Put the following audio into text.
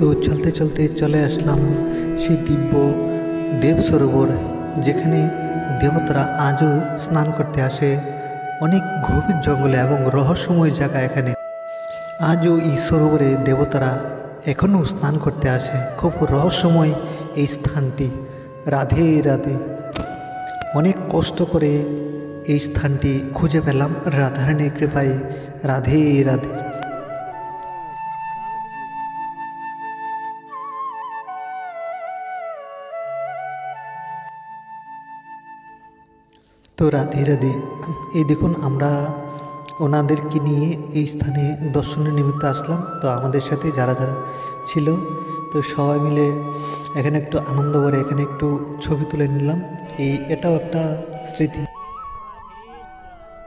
তো চলতে চলতে চলে আসলাম সেই দিব্য দেব সরোবর, যেখানে দেবতারা আজও স্নান করতে আসে। অনেক গভীর জঙ্গলে এবং রহস্যময় জায়গা এখানে। আজও এই সরোবরে দেবতারা এখনও স্নান করতে আসে। খুব রহস্যময় এই স্থানটি। রাধে রাধে। অনেক কষ্ট করে এই স্থানটি খুঁজে পেলাম রাধারানীর কৃপায়। রাধে রাধে। তো রাধে রাধে। এই দেখুন, আমরা ওনাদেরকে নিয়ে এই স্থানে দর্শনের নিমিত্তে আসলাম। তো আমাদের সাথে যারা যারা ছিল, তো সবাই মিলে এখানে একটু আনন্দ করে এখানে একটু ছবি তুলে নিলাম। এটাও একটা স্মৃতি।